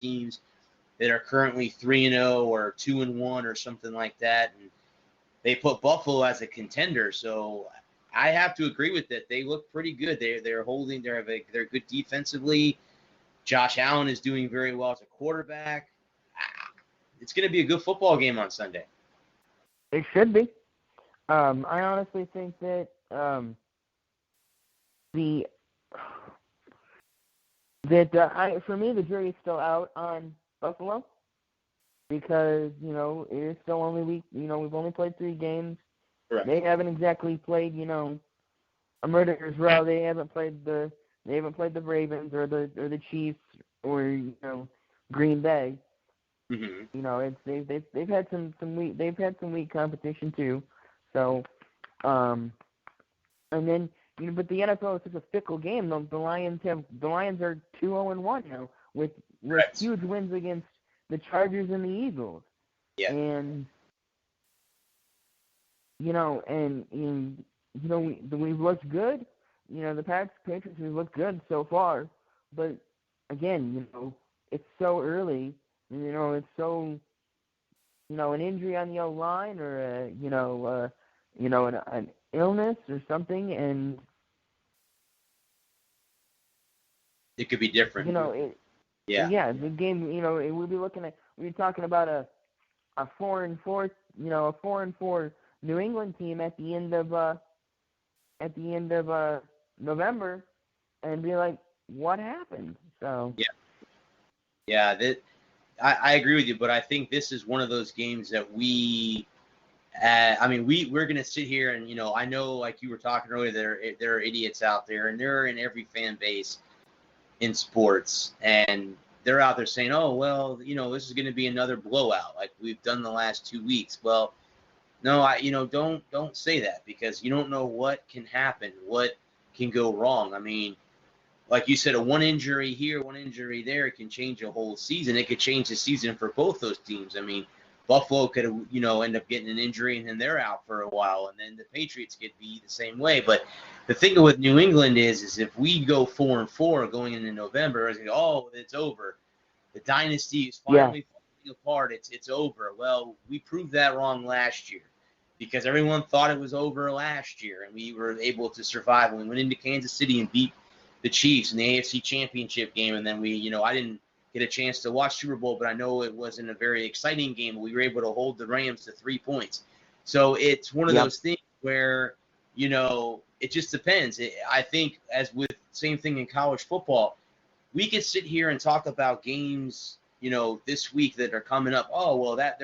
teams that are currently 3-0 or 2-1 or something like that, and they put Buffalo as a contender. So I have to agree with it. They look pretty good. They're holding. They're good defensively. Josh Allen is doing very well as a quarterback. It's going to be a good football game on Sunday. It should be. I honestly think that for me, the jury's still out on Buffalo because, it is still only week. We've only played 3 games. Correct. They haven't exactly played, a murderer's row. They haven't played the Ravens or the Chiefs or, Green Bay. Mm-hmm. They've had some weak competition too. So, and then but the NFL is such a fickle game. The Lions are 2-0-1 now with huge wins against the Chargers and the Eagles. Yeah. And we've looked good. The Patriots have looked good so far, but again, it's so early. It's so, an injury on the O-line or an illness or something, and it could be different. Yeah, the game. We're talking about a 4-4, a 4-4 New England team at the end of November, and be like, what happened? So yeah, I agree with you, but I think this is one of those games that we're going to sit here and, I know, like you were talking earlier, there are idiots out there, and they're in every fan base in sports, and they're out there saying, oh, well, this is going to be another blowout like we've done the last 2 weeks. Well, no, don't say that, because you don't know what can happen, what can go wrong. I mean, like you said, a one injury here, one injury there can change a whole season. It could change the season for both those teams. I mean, Buffalo could, end up getting an injury and then they're out for a while, and then the Patriots could be the same way. But the thing with New England is if we go 4-4 going into November, it's like, oh, it's over. The dynasty is finally falling apart. It's over. Well, we proved that wrong last year, because everyone thought it was over last year, and we were able to survive when we went into Kansas City and beat the Chiefs in the AFC Championship game. And then I didn't get a chance to watch Super Bowl, but I know it wasn't a very exciting game. We were able to hold the Rams to 3 points. So it's one of those things where, it just depends. I think, as with same thing in college football, we could sit here and talk about games, this week that are coming up. Oh, well, that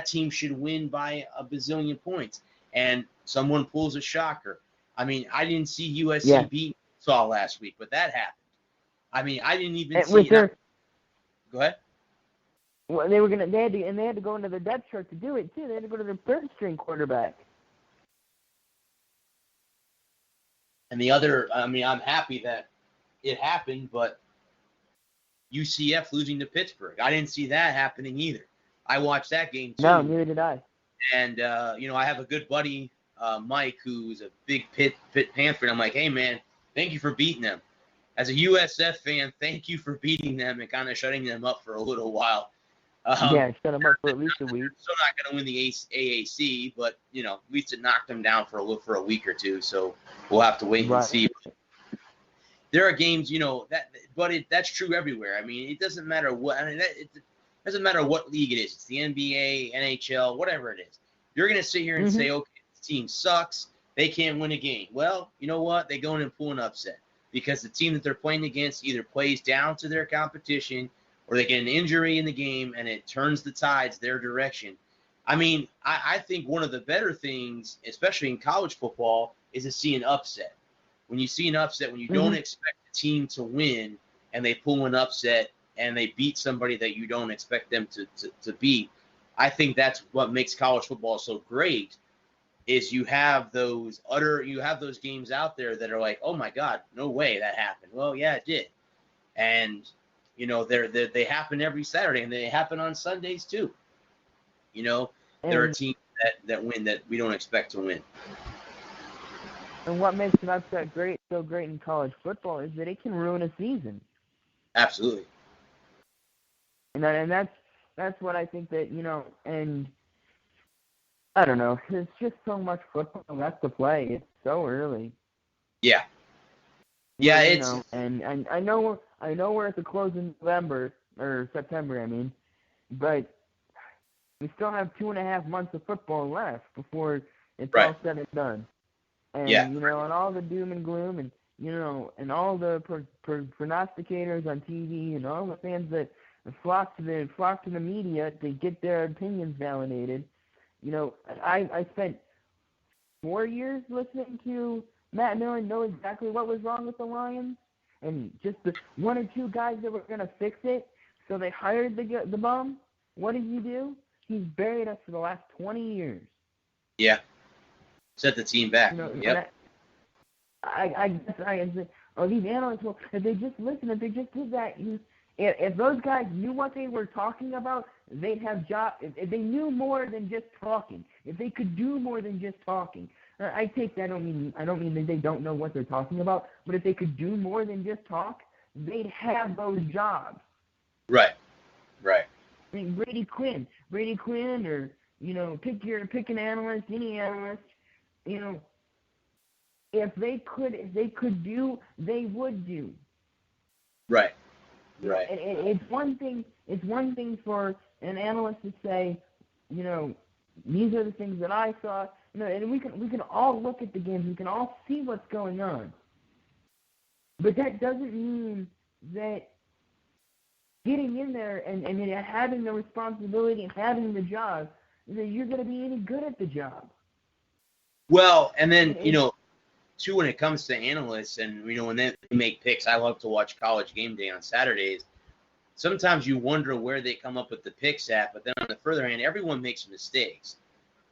team should win by a bazillion points, and someone pulls a shocker. I mean, I didn't see USC beat Utah last week, but that happened. I mean, I didn't even see it. Go ahead. Well, they had to go into the depth chart to do it too. They had to go to their third string quarterback. And the other, I'm happy that it happened, but UCF losing to Pittsburgh, I didn't see that happening either. I watched that game too. No, neither did I. And I have a good buddy, Mike, who's a big Pitt Panther. And I'm like, hey man, thank you for beating them. As a USF fan, thank you for beating them and kind of shutting them up for a little while. Shut them up for at least a week. Still not going to win the AAC, but at least it knocked them down for a week or two. So we'll have to wait and see. There are games, that's true everywhere. I mean, it doesn't matter what. It doesn't matter what league it is. It's the NBA, NHL, whatever it is. You're going to sit here and say, okay, this team sucks. They can't win a game. Well, you know what? They go in and pull an upset, because the team that they're playing against either plays down to their competition, or they get an injury in the game and it turns the tides their direction. I mean, I think one of the better things, especially in college football, is to see an upset. When you see an upset, when you don't expect the team to win and they pull an upset and they beat somebody that you don't expect them to beat, I think that's what makes college football so great, is you have those games out there that are like, oh my God, no way that happened. Well, yeah, it did. And, they happen every Saturday, and they happen on Sundays too. There are teams that win that we don't expect to win. And what makes an upset so great in college football is that it can ruin a season. Absolutely. And that's what I think that, and I don't know. There's just so much football left to play. It's so early. Yeah. Yeah, and I know we're at the close of November or September, I mean, but we still have 2.5 months of football left before it's all said and done. And and all the doom and gloom, and and all the prognosticators on TV, and all the fans that flock to the media to get their opinions validated. I spent 4 years listening to Matt Millen know exactly what was wrong with the Lions, and just the 1 or 2 guys that were going to fix it. So they hired the bum. What did he do? He's buried us for the last 20 years. Yeah. Set the team back. Yep. I guess these analysts, well, if they just listened, if they just did that, if those guys knew what they were talking about, they'd have jobs. If they knew more than just talking, if they could do more than just talking, I take that. I don't mean that they don't know what they're talking about, but if they could do more than just talk, they'd have those jobs. Right. I mean, Brady Quinn, or pick an analyst, any analyst, if they could do, they would do. Right. It's one thing for an analyst to say, these are the things that I saw, and we can all look at the games, we can all see what's going on. But that doesn't mean that getting in there and having the responsibility and having the job, that you're going to be any good at the job. Well, and then, too, when it comes to analysts and, when they make picks, I love to watch College Game Day on Saturdays. Sometimes you wonder where they come up with the picks at, but then on the further hand, everyone makes mistakes.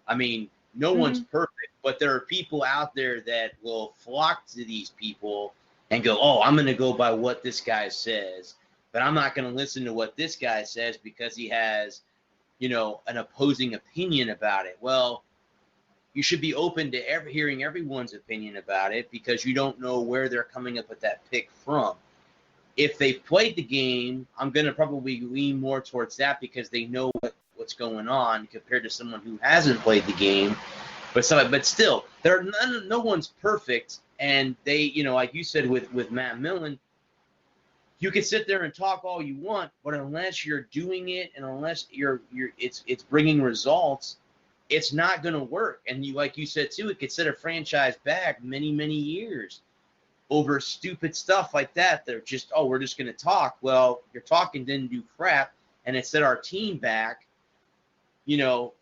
I mean, no one's perfect, but there are people out there that will flock to these people and go, oh, I'm going to go by what this guy says, but I'm not going to listen to what this guy says because he has, an opposing opinion about it. Well, you should be open to hearing everyone's opinion about it because you don't know where they're coming up with that pick from. If they played the game, I'm going to probably lean more towards that because they know what's going on compared to someone who hasn't played the game. But still, no one's perfect. And they, like you said with Matt Millen, you can sit there and talk all you want, but unless you're doing it and unless it's bringing results, it's not going to work. And like you said too, it could set a franchise back many, many years over stupid stuff like that. They're just, we're just going to talk. Well, your talking didn't do crap, and it set our team back,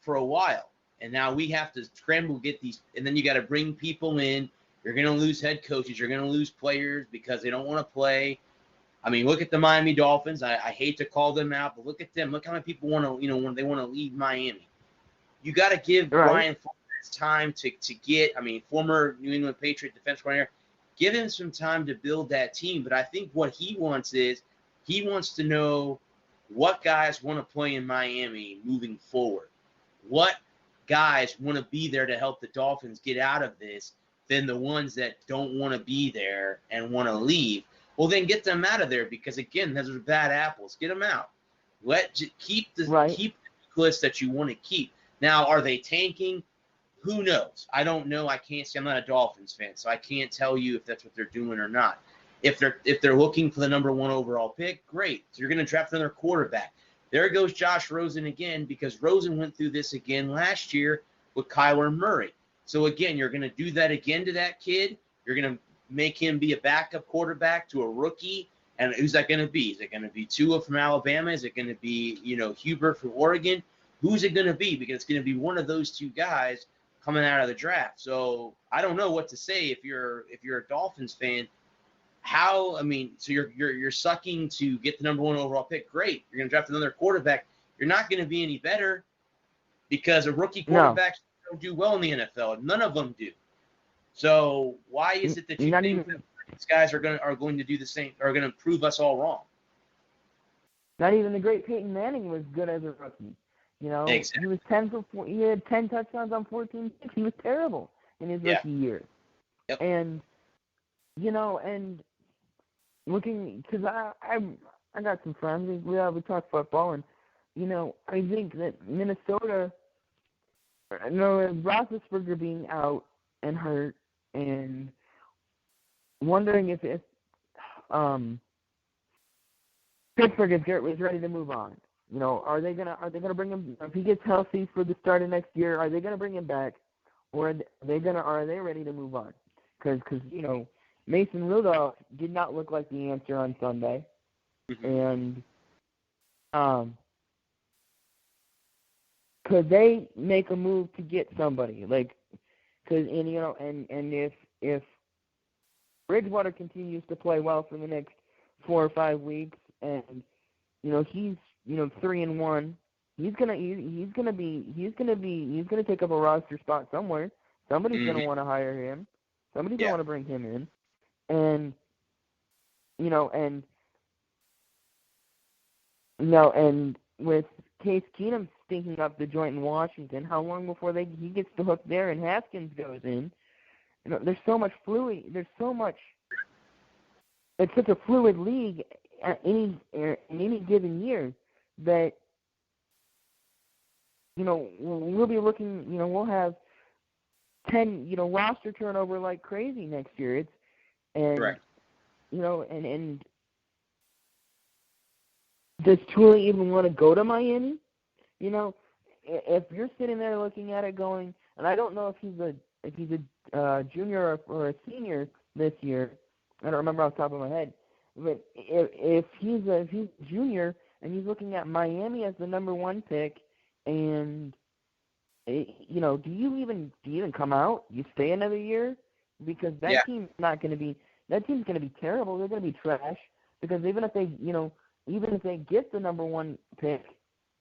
for a while. And now we have to scramble to get these, and then you got to bring people in. You're going to lose head coaches. You're going to lose players because they don't want to play. I mean, look at the Miami Dolphins. I hate to call them out, but look at them. Look how many people want to, when they want to leave Miami. You got to give Brian Flores time to get, former New England Patriot defense coordinator, give him some time to build that team. But I think what he wants is he wants to know what guys want to play in Miami moving forward. What guys want to be there to help the Dolphins get out of this than the ones that don't want to be there and want to leave. Well, then get them out of there because, again, those are bad apples. Get them out. Keep the list that you want to keep. Now, are they tanking? Who knows? I don't know. I can't say. I'm not a Dolphins fan, so I can't tell you if that's what they're doing or not. If they're looking for the number 1 overall pick, great. So you're going to draft another quarterback. There goes Josh Rosen again because Rosen went through this again last year with Kyler Murray. So, again, you're going to do that again to that kid. You're going to make him be a backup quarterback to a rookie. And who's that going to be? Is it going to be Tua from Alabama? Is it going to be, Hubert from Oregon? Who's it going to be? Because it's going to be one of those two guys coming out of the draft. So I don't know what to say if you're a Dolphins fan. So you're sucking to get the number 1 overall pick. Great. You're going to draft another quarterback. You're not going to be any better because a rookie quarterback don't do well in the NFL. None of them do. So why is it that you think that these guys are going to do the same? Are going to prove us all wrong? Not even the great Peyton Manning was good as a rookie. Exactly. He was 10 for 4. He had 10 touchdowns on 14 picks. He was terrible in his rookie year. Yep. And and looking, because I got some friends. We talk football, and I think that Minnesota, Roethlisberger being out and hurt, and wondering if Pittsburgh is ready to move on. Are they gonna bring him if he gets healthy for the start of next year? Are they gonna bring him back, or are they ready to move on? Because Mason Rudolph did not look like the answer on Sunday, and could they make a move to get somebody if Bridgewater continues to play well for the next 4 or 5 weeks, and he's 3-1, he's gonna take up a roster spot somewhere. Somebody's gonna want to hire him. Somebody's gonna want to bring him in, and with Case Keenum stinking up the joint in Washington, how long before he gets the hook there and Haskins goes in? There's so much fluid. It's such a fluid league in any given year that we'll be looking. We'll have 10 roster turnover like crazy next year. Correct. And does Tua even want to go to Miami? If you're sitting there looking at it going, and I don't know if he's a junior or a senior this year. I don't remember off the top of my head. But if he's a junior and he's looking at Miami as the number 1 pick, and do you even come out? You stay another year, because that team's going to be terrible. They're going to be trash, because even if they get the number 1 pick,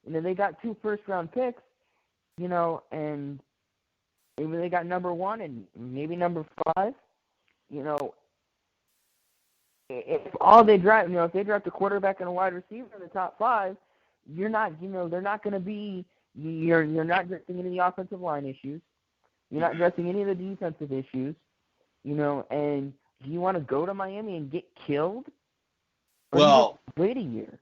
they got 2 first-round picks, and maybe they got number 1 and maybe number 5, if all they draft, if they draft a quarterback and a wide receiver in the top 5, they're not going to be. You're not addressing any of the offensive line issues. You're not addressing any of the defensive issues. And do you want to go to Miami and get killed? Well, wait a year.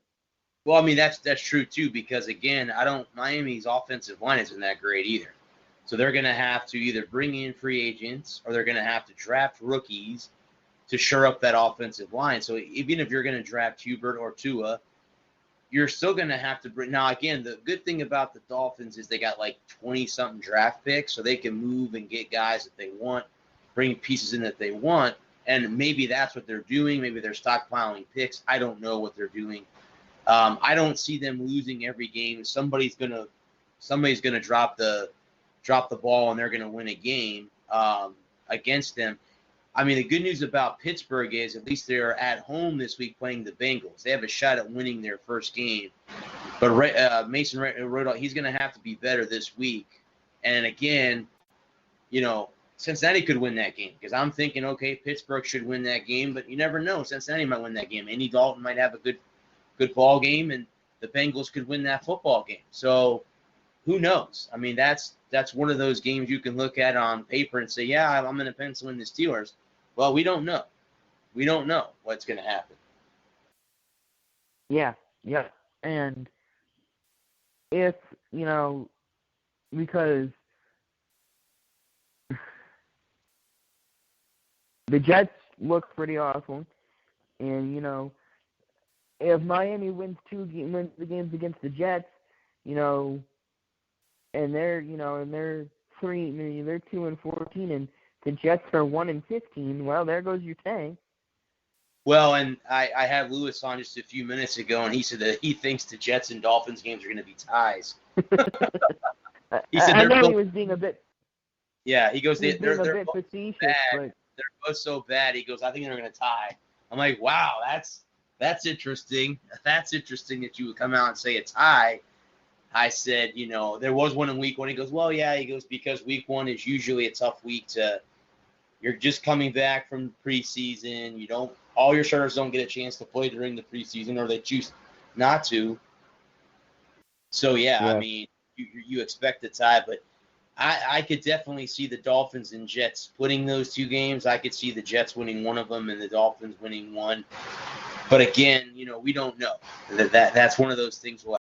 Well, I mean that's true too, because again, Miami's offensive line isn't that great either. So they're going to have to either bring in free agents or they're going to have to draft rookies to shore up that offensive line. So even if you're going to draft Hubert or Tua, you're still going to have to bring. Now, again, the good thing about the Dolphins is they got like 20-something draft picks, so they can move and get guys that they want, bring pieces in that they want, and maybe that's what they're doing. Maybe they're stockpiling picks. I don't know what they're doing. I don't see them losing every game. Somebody's gonna drop the ball and they're gonna win a game against them. I mean, the good news about Pittsburgh is at least they're at home this week playing the Bengals. They have a shot at winning their first game. But Mason Rudolph, he's going to have to be better this week. And again, Cincinnati could win that game, because I'm thinking, okay, Pittsburgh should win that game, but you never know. Cincinnati might win that game. Andy Dalton might have a good ball game, and the Bengals could win that football game. So who knows? I mean, that's one of those games you can look at on paper and say, yeah, I'm going to pencil in the Steelers. Well, we don't know. We don't know what's going to happen. Yeah. And if, because the Jets look pretty awful, and, if Miami wins the games against the Jets, and they're 2-14, and the Jets are 1-15. Well, there goes your tank. Well, and I had Lewis on just a few minutes ago, and he said that he thinks the Jets and Dolphins games are going to be ties. He said I know he was being a bit. Yeah, he goes. They're both facetious, bad. But they're both so bad. He goes, I think they're going to tie. I'm like, wow, that's interesting. That's interesting that you would come out and say a tie. I said, there was one in week 1. He goes, well, yeah. He goes, because week 1 is usually a tough week you're just coming back from preseason. All your starters don't get a chance to play during the preseason, or they choose not to. So, yeah. I mean, you expect a tie, but I could definitely see the Dolphins and Jets splitting those 2 games. I could see the Jets winning one of them and the Dolphins winning one. But again, we don't know. That's one of those things we'll